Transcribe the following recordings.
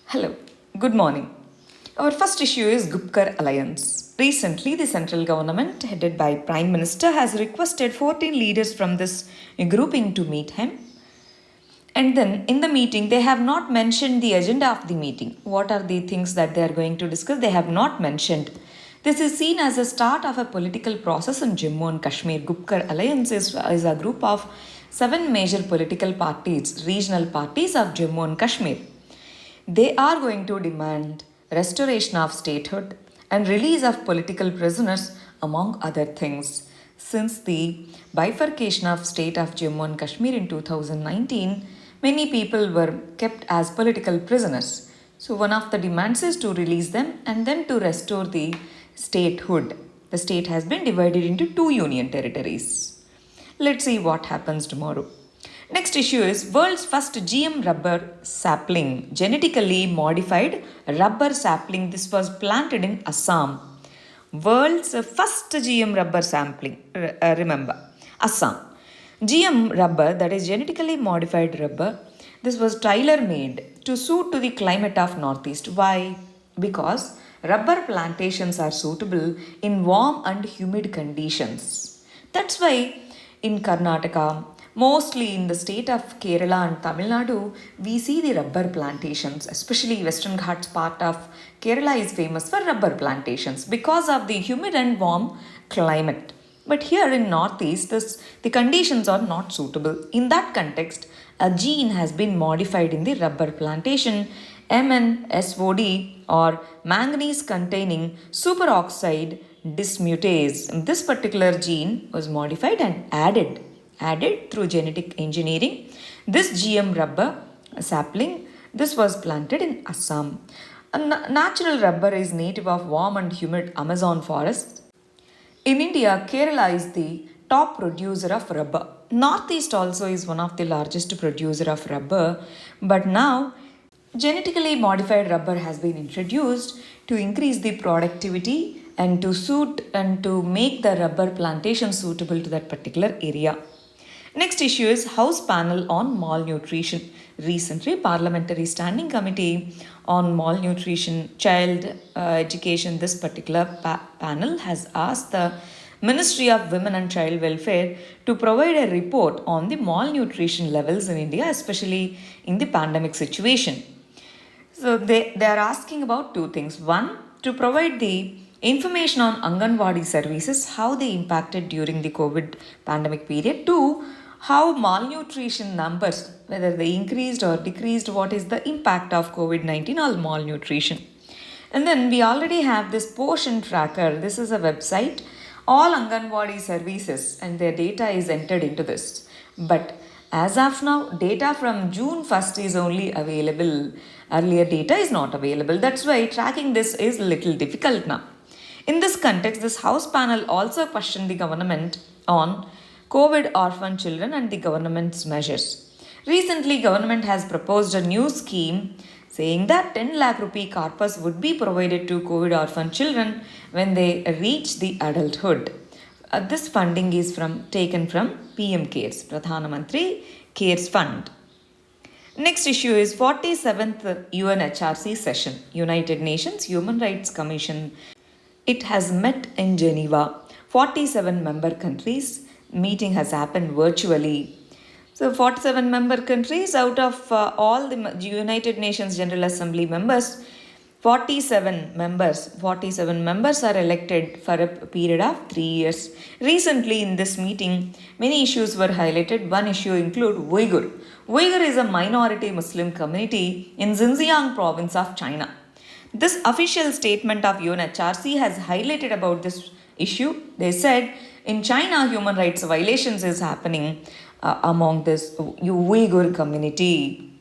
Hello, good morning. Our first issue is Gupkar Alliance. Recently, the central government, headed by Prime Minister, has requested 14 leaders from this grouping to meet him. And then in the meeting, they have not mentioned the agenda of the meeting. What are the things that they are going to discuss? They have not mentioned. This is seen as a start of a political process in Jammu and Kashmir. Gupkar Alliance is a group of 7 major political parties, regional parties of Jammu and Kashmir. They are going to demand restoration of statehood and release of political prisoners, among other things. Since the bifurcation of state of Jammu and Kashmir in 2019, many people were kept as political prisoners. So one of the demands is to release them and then to restore the statehood. The state has been divided into 2 union territories. Let's see what happens tomorrow. Next issue is world's first GM rubber sapling, genetically modified rubber sapling. This was planted in Assam. World's first GM rubber sampling, remember, Assam. GM rubber, that is genetically modified rubber, this was tailor made to suit to the climate of Northeast. Why? Because rubber plantations are suitable in warm and humid conditions. That's why in Karnataka, mostly in the state of Kerala and Tamil Nadu, we see the rubber plantations, especially Western Ghats part of Kerala is famous for rubber plantations because of the humid and warm climate. But here in Northeast, the conditions are not suitable. In that context, a gene has been modified in the rubber plantation, MnSOD or manganese containing superoxide dismutase. This particular gene was modified and added through genetic engineering. This GM rubber sapling, this was planted in Assam. Natural rubber is native of warm and humid Amazon forests. In India, Kerala is the top producer of rubber. Northeast also is one of the largest producer of rubber, but now genetically modified rubber has been introduced to increase the productivity and to suit and to make the rubber plantation suitable to that particular area. Next issue is House panel on malnutrition. Recently, Parliamentary Standing Committee on Malnutrition, Child Education, this particular panel has asked the Ministry of Women and Child Welfare to provide a report on the malnutrition levels in India, especially in the pandemic situation. So they are asking about 2 things. One, to provide the information on Anganwadi services, how they impacted during the COVID pandemic period. 2, how malnutrition numbers, whether they increased or decreased, what is the impact of COVID-19 on malnutrition. And then we already have this portion tracker. This is a website. All Anganwadi services and their data is entered into this. But as of now, data from June 1st is only available. Earlier data is not available. That's why tracking this is little difficult now. In this context, this House panel also questioned the government on COVID orphan children and the government's measures. Recently, government has proposed a new scheme saying that 10 lakh rupee corpus would be provided to COVID orphan children when they reach the adulthood. This funding is taken from PM CARES, Pradhana Mantri CARES Fund. Next issue is 47th UNHRC session, United Nations Human Rights Commission. It has met in Geneva. 47 member countries. Meeting has happened virtually. So 47 member countries out of all the United Nations General Assembly members, 47 members are elected for a period of 3 years. Recently in this meeting, many issues were highlighted. One issue include Uyghur. Uyghur is a minority Muslim community in Xinjiang province of China. This official statement of UNHRC has highlighted about this issue. They said in China, human rights violations is happening among this Uyghur community.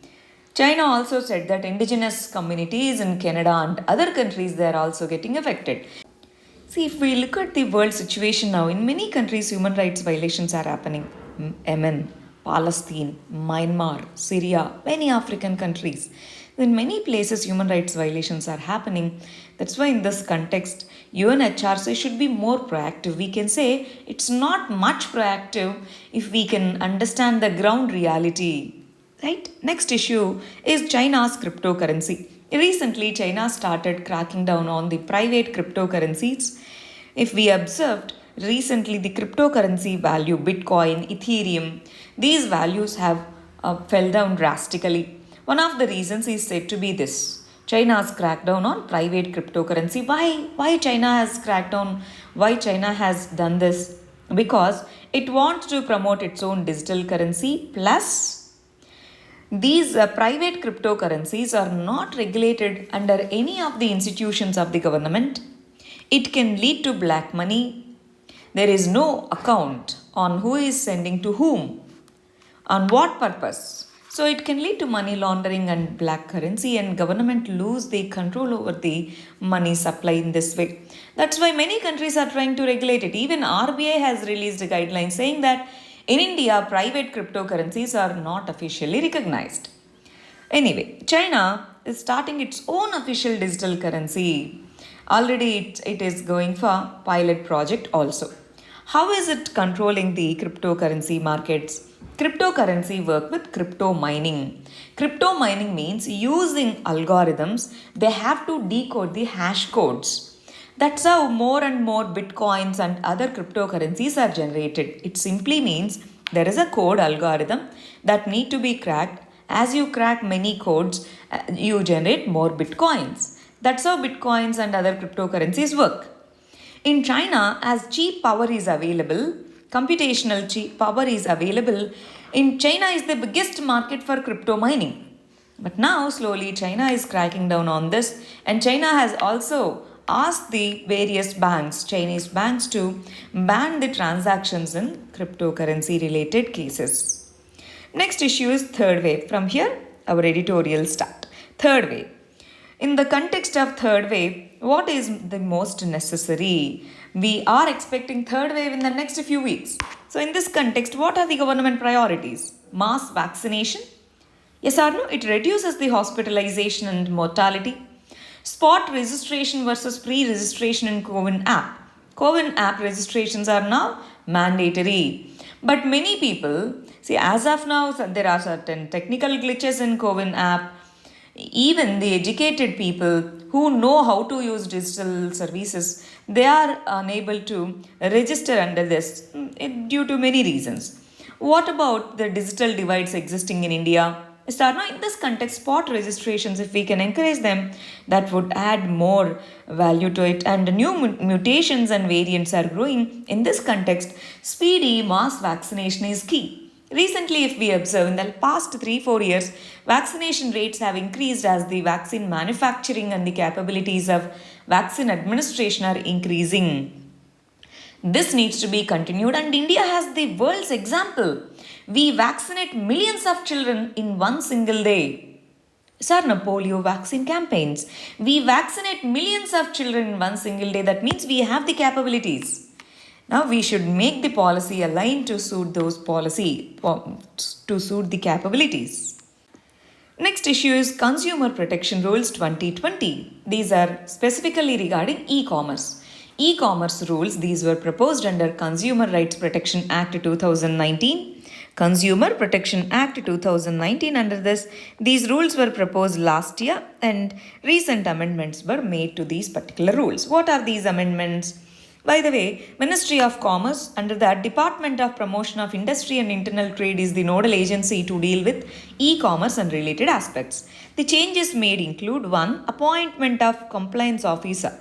China also said that indigenous communities in Canada and other countries, they are also getting affected. See, if we look at the world situation now, in many countries, human rights violations are happening. Yemen, Palestine, Myanmar, Syria, many African countries. In many places, human rights violations are happening. That's why in this context, UNHRC should be more proactive. We can say it's not much proactive if we can understand the ground reality. Right? Next issue is China's cryptocurrency. Recently, China started cracking down on the private cryptocurrencies. If we observed recently the cryptocurrency value, Bitcoin, Ethereum, these values have fell down drastically. One of the reasons is said to be this. China's crackdown on private cryptocurrency. Why China has cracked down? Why China has done this? Because it wants to promote its own digital currency, plus these private cryptocurrencies are not regulated under any of the institutions of the government. It can lead to black money. There is no account on who is sending to whom, on what purpose. So it can lead to money laundering and black currency, and government lose the control over the money supply in this way. That's why many countries are trying to regulate it. Even RBI has released a guideline saying that in India, private cryptocurrencies are not officially recognized. Anyway, China is starting its own official digital currency. Already it is going for pilot project also. How is it controlling the cryptocurrency markets? Cryptocurrency work with crypto mining. Crypto mining means using algorithms, they have to decode the hash codes. That's how more and more bitcoins and other cryptocurrencies are generated. It simply means there is a code algorithm that need to be cracked. As you crack many codes, you generate more bitcoins. That's how bitcoins and other cryptocurrencies work. In China, as cheap power is available, computational cheap power is available, in China is the biggest market for crypto mining. But now slowly China is cracking down on this, and China has also asked the various banks, Chinese banks, to ban the transactions in cryptocurrency related cases. Next issue is third wave. From here, our editorial start. Third wave. In the context of third wave, what is the most necessary? We are expecting third wave in the next few weeks. So in this context, what are the government priorities? Mass vaccination? Yes or no? It reduces the hospitalization and mortality. Spot registration versus pre-registration in CoWIN app. CoWIN app registrations are now mandatory. But many people, see, as of now, there are certain technical glitches in CoWIN app. Even the educated people who know how to use digital services, they are unable to register under this due to many reasons. What about the digital divides existing in India? Now, in this context, spot registrations, if we can encourage them, that would add more value to it. And new mutations and variants are growing. In this context, speedy mass vaccination is key. Recently, if we observe in the past 3-4 years, vaccination rates have increased as the vaccine manufacturing and the capabilities of vaccine administration are increasing. This needs to be continued, and India has the world's example. We vaccinate millions of children in one single day. Sarna polio vaccine campaigns. We vaccinate millions of children in one single day. That means we have the capabilities. Now we should make the policy aligned to suit those to suit the capabilities. Next issue is Consumer Protection Rules 2020. These are specifically regarding e-commerce. E-commerce rules, these were proposed under Consumer Rights Protection Act 2019. Consumer Protection Act 2019, under this, these rules were proposed last year and recent amendments were made to these particular rules. What are these amendments? By the way, Ministry of Commerce, under that Department of Promotion of Industry and Internal Trade, is the nodal agency to deal with e-commerce and related aspects. The changes made include: 1. Appointment of compliance officer,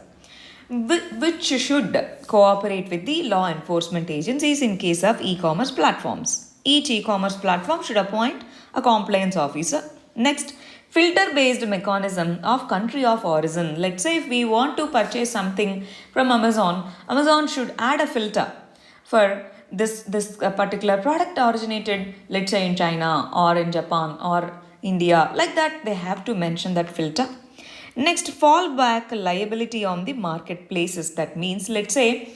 which should cooperate with the law enforcement agencies in case of e-commerce platforms. Each e-commerce platform should appoint a compliance officer. Next, filter-based mechanism of country of origin. Let's say if we want to purchase something from Amazon, Amazon should add a filter for this particular product originated, let's say, in China or in Japan or India. Like that, they have to mention that filter. Next, fallback liability on the marketplaces. That means, let's say,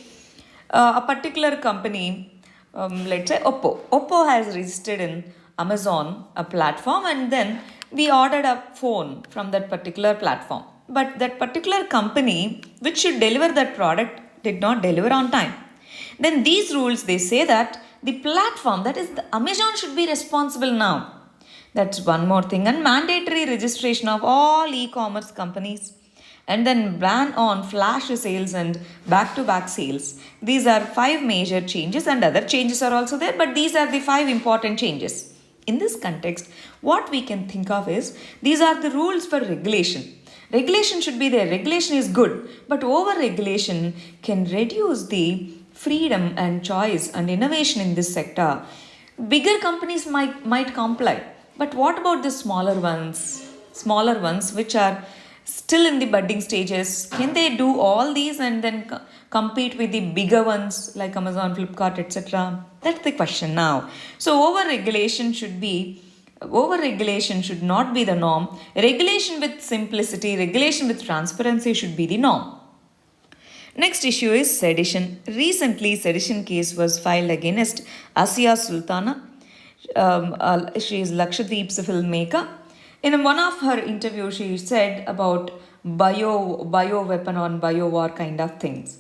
a particular company, let's say Oppo. Oppo has registered in Amazon, a platform, and then we ordered a phone from that particular platform. But that particular company which should deliver that product did not deliver on time. Then these rules, they say that the platform, that is the Amazon, should be responsible now. That's one more thing. And mandatory registration of all e-commerce companies. And then ban on flash sales and back-to-back sales. These are five major changes, and other changes are also there, but these are the five important changes. In this context, what we can think of is these are the rules for regulation. Regulation should be there. Regulation is good, but over regulation can reduce the freedom and choice and innovation in this sector. Bigger companies might comply, but what about the smaller ones? Smaller ones which are still in the budding stages, can they do all these and then compete with the bigger ones like Amazon, Flipkart, etc.? That's the question now. So over regulation should not be the norm. Regulation with simplicity, regulation with transparency should be the norm. Next issue is sedition. Recently, sedition case was filed against Asiya Sultana. She is Lakshadweep's filmmaker. In one of her interviews, she said about bio weapon or bio war kind of things.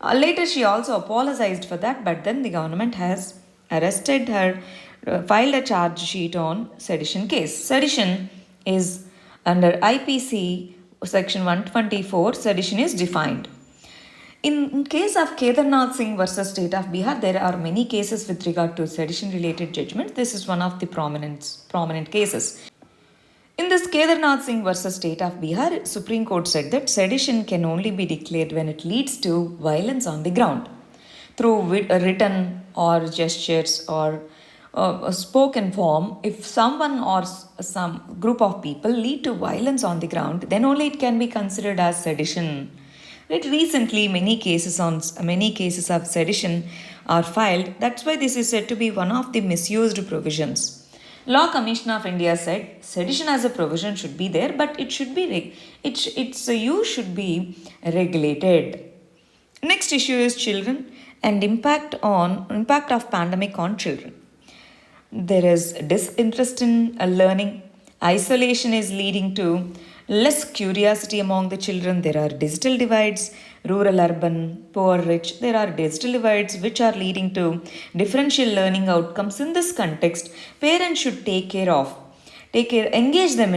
Later, she also apologized for that, but then the government has arrested her, filed a charge sheet on sedition case. Sedition is under IPC section 124. Sedition is defined. In case of Kedarnath Singh versus State of Bihar, there are many cases with regard to sedition-related judgment. This is one of the prominent cases. In this Kedarnath Singh versus State of Bihar, Supreme Court said that sedition can only be declared when it leads to violence on the ground through written or gestures or a spoken form. If someone or some group of people lead to violence on the ground, then only it can be considered as sedition. Right? Recently, many cases of sedition are filed. That's why this is said to be one of the misused provisions. Law Commission of India said sedition as a provision should be there, but it should be its use should be regulated. Next issue is children and impact of pandemic on children. There is disinterest in learning. Isolation is leading to less curiosity among the children. There are digital divides, rural, urban, poor, rich. There are digital divides which are leading to differential learning outcomes. In this context, parents should engage them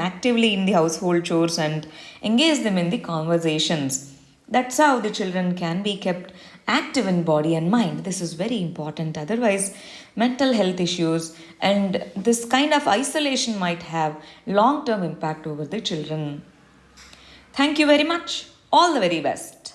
actively in the household chores and engage them in the conversations. That's how the children can be kept active in body and mind. This is very important. Otherwise, mental health issues and this kind of isolation might have long term impact over the children. Thank you very much. All the very best.